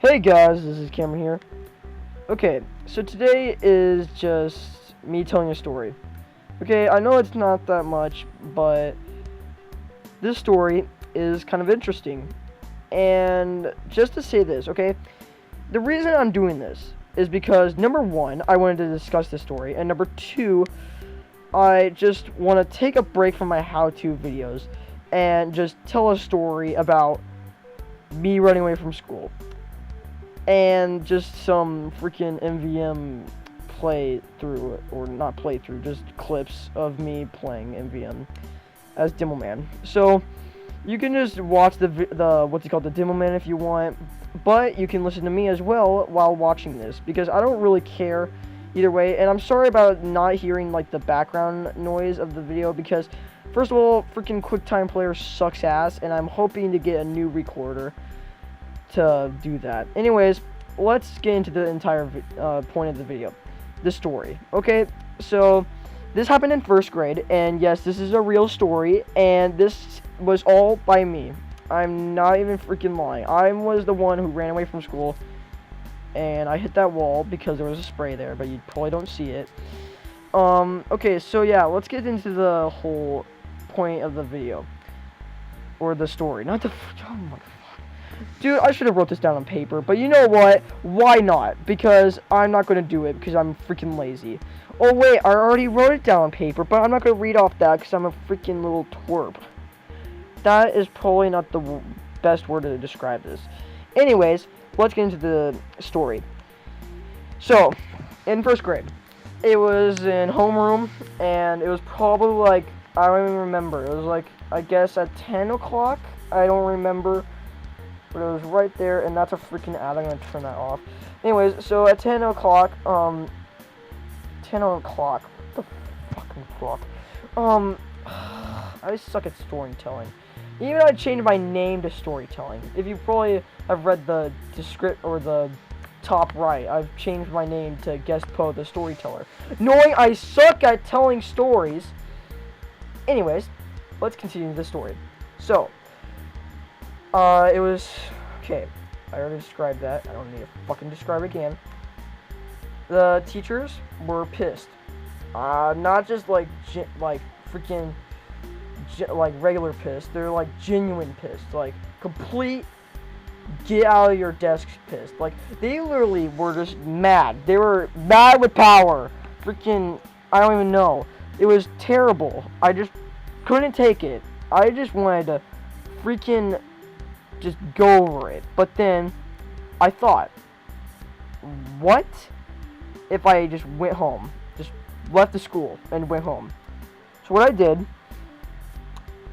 Hey guys, this is Cameron here. Okay, so today is just me telling a story. Okay, I know it's not that much, but this story is kind of interesting. And just to say this, okay, the reason I'm doing this is because number one, I wanted to discuss this story, and number two, I just want to take a break from my how-to videos and just tell a story about me running away from school. And just some freaking MVM playthrough, or not playthrough, just clips of me playing MVM as Demoman. So you can just watch the what's it called, the Demoman if you want, but you can listen to me as well while watching this, because I don't really care either way. And I'm sorry about not hearing like the background noise of the video, because first of all, freaking QuickTime Player sucks ass, and I'm hoping to get a new recorder to do that. Anyways, let's get into the entire point of the video, the story. Okay, so this happened in first grade, and yes, this is a real story, and this was all by me. I'm not even freaking lying. I was the one who ran away from school, and I hit that wall because there was a spray there, but you probably don't see it. Okay, so yeah, let's get into the whole point of the video, or the story, not the, oh my. Dude, I should have wrote this down on paper, but you know what? Why not? Because I'm not going to do it, because I'm freaking lazy. Oh, wait, I already wrote it down on paper, but I'm not going to read off that, because I'm a freaking little twerp. That is probably not the best word to describe this. Anyways, let's get into the story. So, in first grade, it was in homeroom, and it was probably like, I don't even remember. It was like, I guess at 10 o'clock? I don't remember. But it was right there, and that's a freaking ad. I'm gonna turn that off. Anyways, so at 10 o'clock, 10 o'clock, what the fucking fuck? I suck at storytelling. Even I changed my name to storytelling. If you probably have read the script or the top right, I've changed my name to Guest Poe the Storyteller, knowing I suck at telling stories. Anyways, let's continue the story. So, it was, okay, I already described that. I don't need to fucking describe it again. The teachers were pissed. Not just like freaking, like regular pissed. They're like genuine pissed. Like complete get out of your desk pissed. Like they literally were just mad. They were mad with power. Freaking, I don't even know. It was terrible. I just couldn't take it. I just wanted to freaking just go over it. But then I thought, what if I just went home, just left the school and went home? So what I did,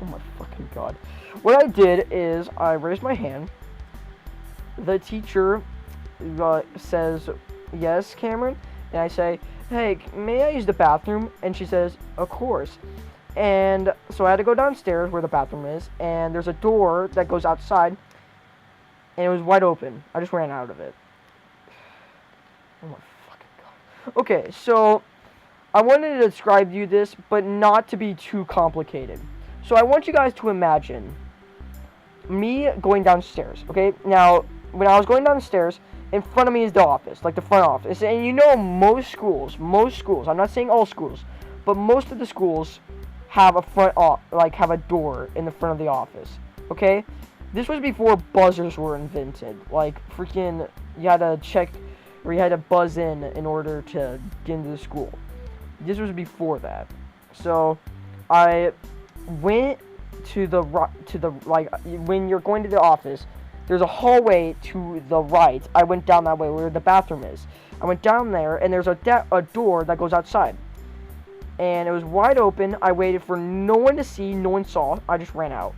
oh my fucking god, what I did is I raised my hand. The teacher says, yes, Cameron, and I say, hey, may I use the bathroom? And she says, of course. And so I had to go downstairs where the bathroom is, and there's a door that goes outside, and it was wide open. I just ran out of it. Oh my fucking god. Okay, so I wanted to describe you this, but not to be too complicated. So I want you guys to imagine me going downstairs, okay? Now, when I was going downstairs, in front of me is the office, like the front office. And you know, most schools, I'm not saying all schools, but most of the schools have a have a door in the front of the office, okay? This was before buzzers were invented. Like, freaking, you had to check, or you had to buzz in order to get into the school. This was before that. So, I went to the like, when you're going to the office, there's a hallway to the right. I went down that way where the bathroom is. I went down there, and there's a door that goes outside. And it was wide open. I waited for no one to see. No one saw. I just ran out.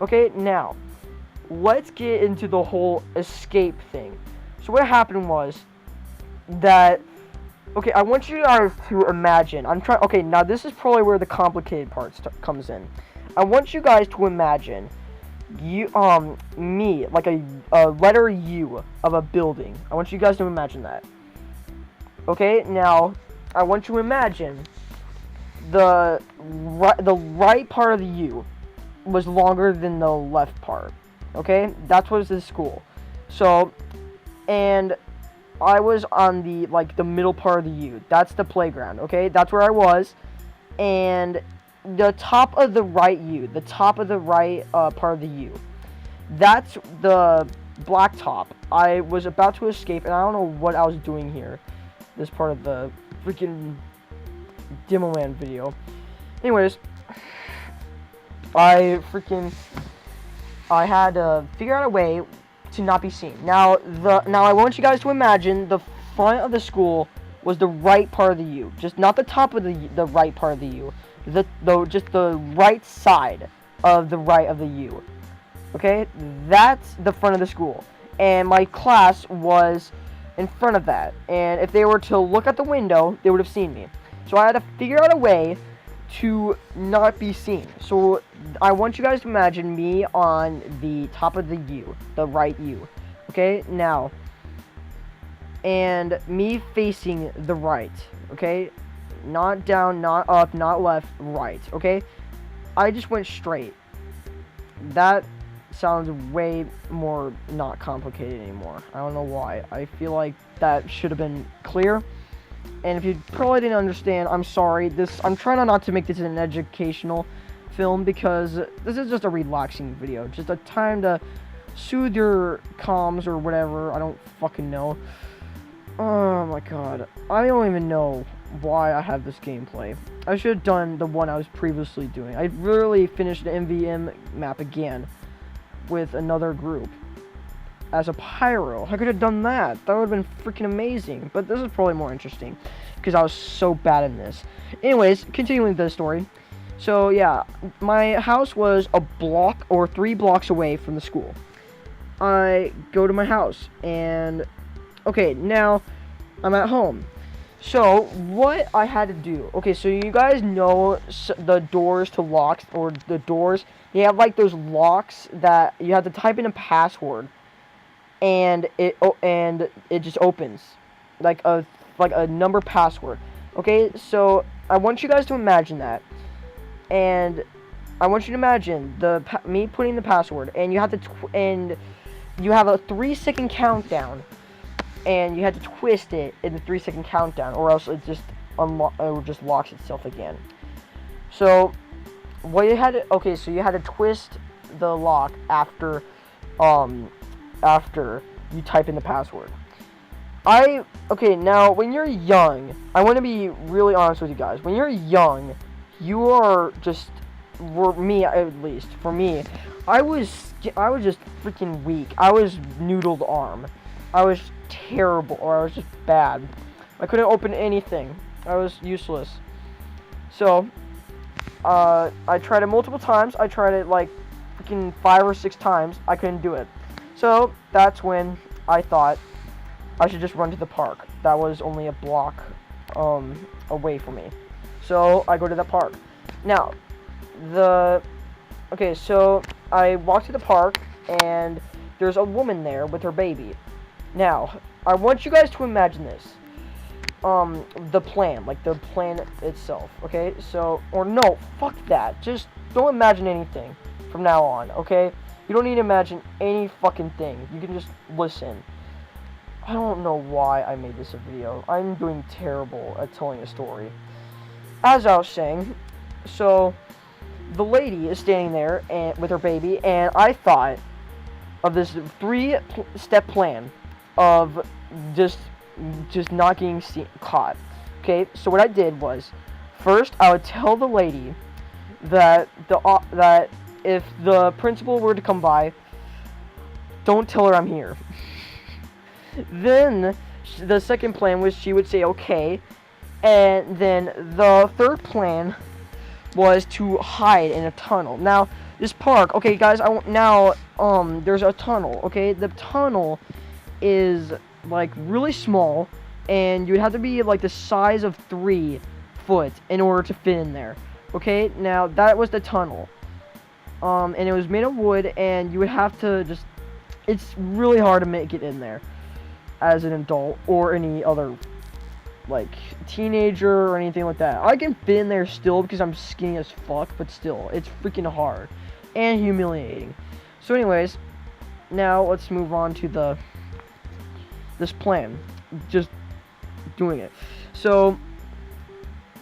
Okay, now, let's get into the whole escape thing. So what happened was that, okay, I want you guys to imagine. Okay, now this is probably where the complicated part comes in. I want you guys to imagine me, like a letter U of a building. I want you guys to imagine that. Okay, now, I want you to imagine the right part of the U was longer than the left part. Okay, that's what was the school. So, and I was on the middle part of the U. That's the playground. Okay, that's where I was, and the top of the right U, the top of the right part of the U, that's the blacktop. I was about to escape, and I don't know what I was doing here. This part of the freaking Demoland video. Anyways, I had to figure out a way to not be seen. Now I want you guys to imagine the front of the school was the right part of the U, just not the top of the right part of the U, just the right side of the right of the U. Okay, that's the front of the school, and my class was in front of that. And if they were to look at the window, they would have seen me. So I had to figure out a way to not be seen. So I want you guys to imagine me on the top of the U, the right U. Okay, now, and me facing the right. Okay, not down, not up, not left, right. Okay, I just went straight. That sounds way more not complicated anymore. I don't know why. I feel like that should have been clear. And if you probably didn't understand, I'm sorry. I'm trying not to make this an educational film, because this is just a relaxing video. Just a time to soothe your calms or whatever. I don't fucking know. Oh my god. I don't even know why I have this gameplay. I should have done the one I was previously doing. I literally finished the MVM map again with another group as a pyro. I could have done that. That would have been freaking amazing. But this is probably more interesting because I was so bad in this. Anyways, continuing the story. So yeah, my house was a block or 3 blocks away from the school. I go to my house and okay, now I'm at home. So what I had to do, okay, so you guys know the doors to locks, or the doors, you have like those locks that you have to type in a password and it just opens like a number password. Okay, so I want you guys to imagine that, and I want you to imagine me putting the password, and you have to and you have a 3-second countdown. And you had to twist it in the 3-second countdown, or else it just locks itself again. So what you had to, okay, so you had to twist the lock after you type in the password. Okay, now when you're young, I want to be really honest with you guys. When you're young, you are just, for me at least, for me, I was just freaking weak. I was noodled arm. I was terrible, or I was just bad. I couldn't open anything. I was useless. So, I tried it multiple times. I tried it like freaking 5 or 6 times. I couldn't do it. So, that's when I thought I should just run to the park. That was only a block away from me. So, I go to the park. Now, okay, so I walk to the park, and there's a woman there with her baby. Now, I want you guys to imagine this. The plan, like the plan itself, okay? So, or no, fuck that. Just don't imagine anything from now on, okay? You don't need to imagine any fucking thing. You can just listen. I don't know why I made this a video. I'm doing terrible at telling a story. As I was saying, so the lady is standing there with her baby, and I thought of this 3-step plan of just not getting caught. Okay, so what I did was, first I would tell the lady that that if the principal were to come by, don't tell her I'm here. Then the second plan was she would say okay, and then the third plan was to hide in a tunnel. Now this park, okay guys, there's a tunnel. Okay, the tunnel is like really small, and you would have to be like the size of 3 foot in order to fit in there. Okay, now that was the tunnel, and it was made of wood, and you would have to it's really hard to make it in there as an adult or any other like teenager or anything like that. I can fit in there still because I'm skinny as fuck, but still, it's freaking hard and humiliating. So anyways, now let's move on to this plan. Just doing it. So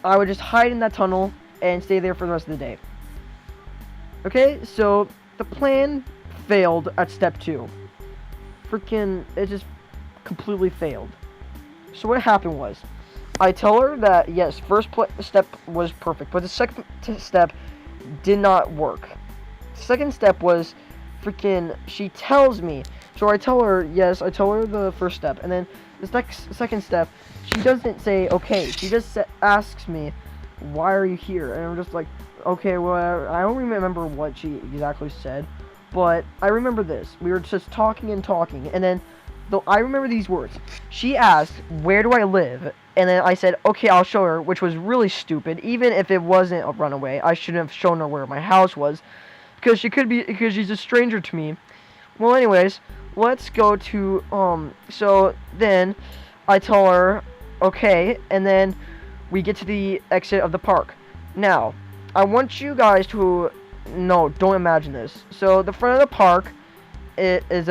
I would just hide in that tunnel and stay there for the rest of the day. Okay, so the plan failed at step 2. It just completely failed. So what happened was, I tell her that yes, first step was perfect, but the second step did not work. Second step was she tells me. So I tell her yes, I tell her the first step, and then the second step, she doesn't say okay. She just asks me, why are you here? And I'm just like, okay, well, I don't remember what she exactly said, but I remember this. We were just talking, and then I remember these words. She asked, where do I live? And then I said, okay, I'll show her, which was really stupid. Even if it wasn't a runaway, I shouldn't have shown her where my house was, because she's a stranger to me. Well, anyways, let's go to, so then I tell her, okay, and then we get to the exit of the park. Now, I want you guys to, no, don't imagine this. So, the front of the park, it is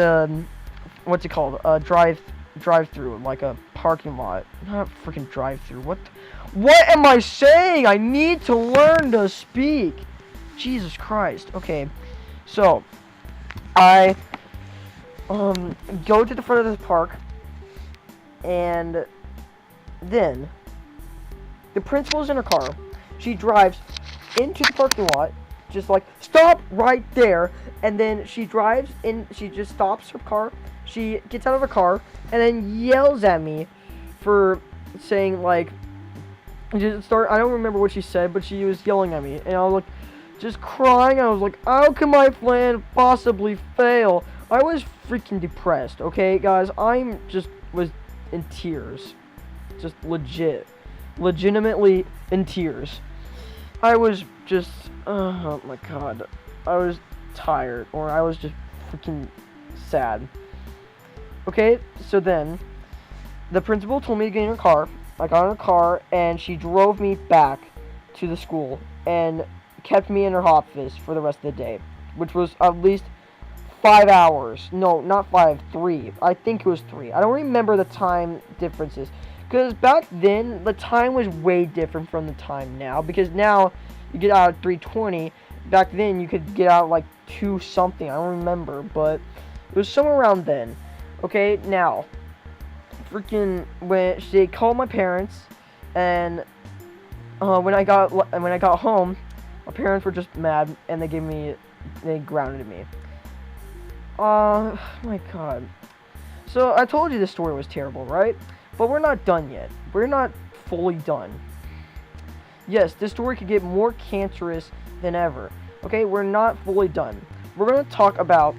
what's it called? A drive-through, like a parking lot. Not freaking drive-through. What am I saying? I need to learn to speak. Jesus Christ. Okay, so I go to the front of the park, and then the principal's in her car. She drives into the parking lot, just like, stop right there. And then she drives in. She just stops her car. She gets out of her car and then yells at me for saying, like, I don't remember what she said, but she was yelling at me, and I was like, just crying. I was like, how can my plan possibly fail? I was freaking depressed, okay, guys? Was in tears. Just legitimately in tears. I was just, oh my god. I was tired, or I was just freaking sad. Okay, so then, the principal told me to get in her car. I got in her car, and she drove me back to the school, and kept me in her office for the rest of the day, which was at least 5 hours. No, not 5, 3. I think it was 3. I don't remember the time differences, because back then, the time was way different from the time now, because now, you get out at 3:20, back then, you could get out like 2 something, I don't remember, but it was somewhere around then. Okay, now, when they called my parents, and when I got home, my parents were just mad, and they grounded me. My god. So I told you this story was terrible, right? But we're not done yet. We're not fully done. Yes, this story could get more cancerous than ever. Okay, we're not fully done. We're gonna talk about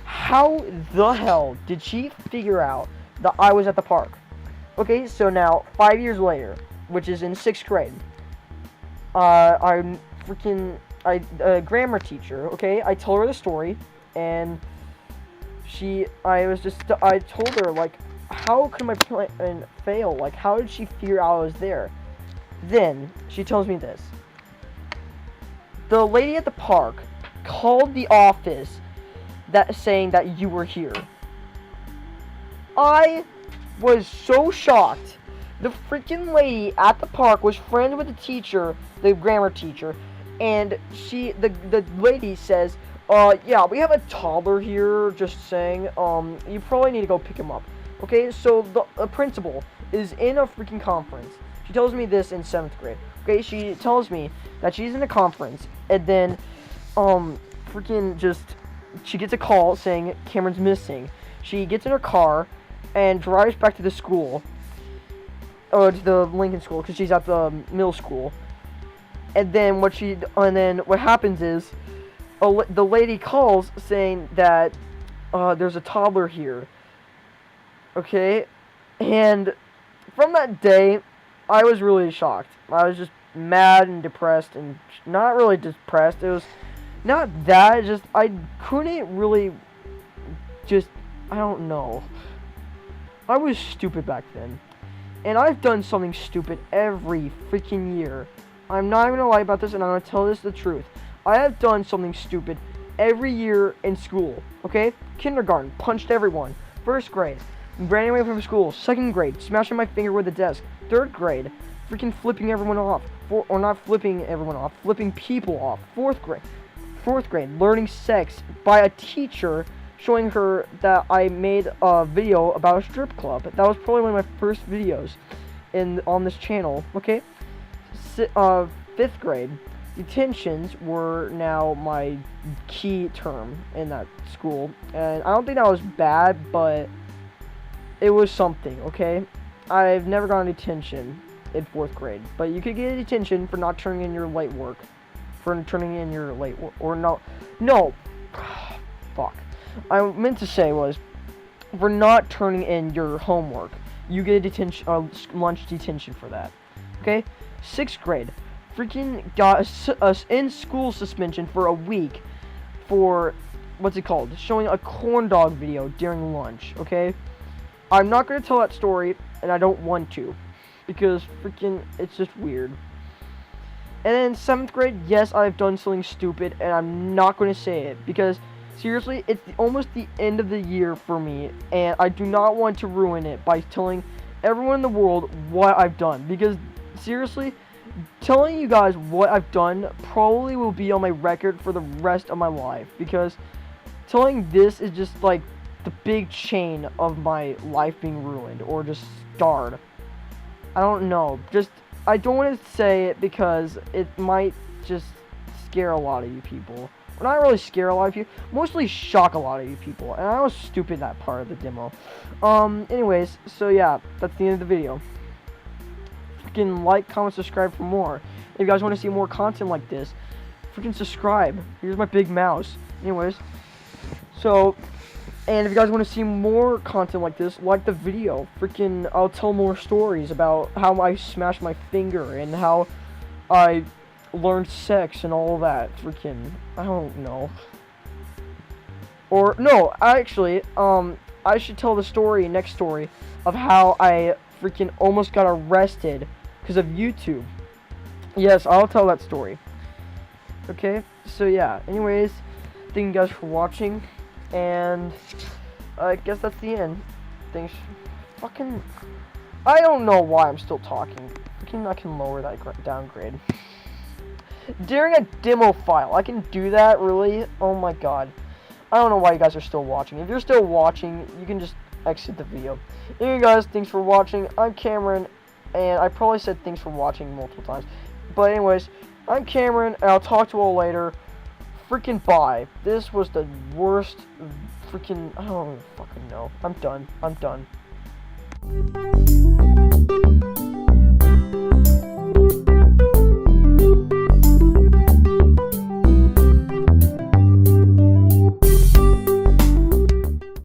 how the hell did she figure out that I was at the park? Okay, so now, 5 years later, which is in 6th grade, I'm a grammar teacher, okay? I told her the story, and I told her, like, how could my plan fail? Like, how did she figure out I was there? Then, she tells me this. The lady at the park called the office saying that you were here. I was so shocked. The freaking lady at the park was friends with the teacher, the grammar teacher, and the lady says, yeah, we have a toddler here, just saying, you probably need to go pick him up. Okay, so the principal is in a freaking conference. She tells me this in 7th grade. Okay, she tells me that she's in a conference, and then, she gets a call saying Cameron's missing. She gets in her car and drives back to the school, to the Lincoln school, because she's at the middle school. And then what happens is, the lady calls saying that there's a toddler here. Okay, and from that day, I was really shocked. I was just mad and depressed, and not really depressed. It was not that. Just I couldn't really. I don't know. I was stupid back then. And I've done something stupid every freaking year. I'm not even gonna lie about this, and I'm gonna tell this the truth. I have done something stupid every year in school, okay? Kindergarten, punched everyone. First grade, ran away from school. Second grade, smashing my finger with a desk. Third grade, freaking flipping everyone off. Or not flipping everyone off, flipping people off. Fourth grade, learning sex by a teacher showing her that I made a video about a strip club. That was probably one of my first videos on this channel, okay? Fifth grade, detentions were now my key term in that school. And I don't think that was bad, but it was something, okay? I've never gotten a detention in 4th grade, but you could get a detention for not turning in your late work. Fuck. I meant to say was, for not turning in your homework, you get a detention, lunch detention for that. Okay? 6th grade, freaking got us in school suspension for a week for, what's it called? Showing a corn dog video during lunch, okay? I'm not gonna tell that story, and I don't want to, because freaking, it's just weird. And then 7th grade, yes, I've done something stupid, and I'm not gonna say it, because seriously, it's almost the end of the year for me, and I do not want to ruin it by telling everyone in the world what I've done, because seriously, telling you guys what I've done probably will be on my record for the rest of my life, because telling this is just like the big chain of my life being ruined, or just scarred. I don't know, I don't want to say it because it might just scare a lot of you people. Well, not really scare a lot of you, mostly shock a lot of you people, and I was stupid that part of the demo. Anyways, so yeah, that's the end of the video. Freaking like, comment, subscribe for more. If you guys want to see more content like this, freaking subscribe. Here's my big mouse. Anyways, so, and if you guys want to see more content like this, like the video. Freaking, I'll tell more stories about how I smashed my finger and how I learned sex and all that. Freaking, I don't know. Or, no, actually, I should tell the next story of how I freaking almost got arrested because of YouTube. Yes, I'll tell that story. Okay, so yeah, anyways, thank you guys for watching, and I guess that's the end. Thanks. Fucking, I don't know why I'm still talking. I can lower that downgrade. During a demo file, I can do that, really? Oh my god. I don't know why you guys are still watching. If you're still watching, you can just exit the video. Anyway guys, thanks for watching. I'm Cameron, and I probably said thanks for watching multiple times. But anyways, I'm Cameron, and I'll talk to you all later. Freaking bye. This was the worst freaking, I don't even fucking know. I'm done.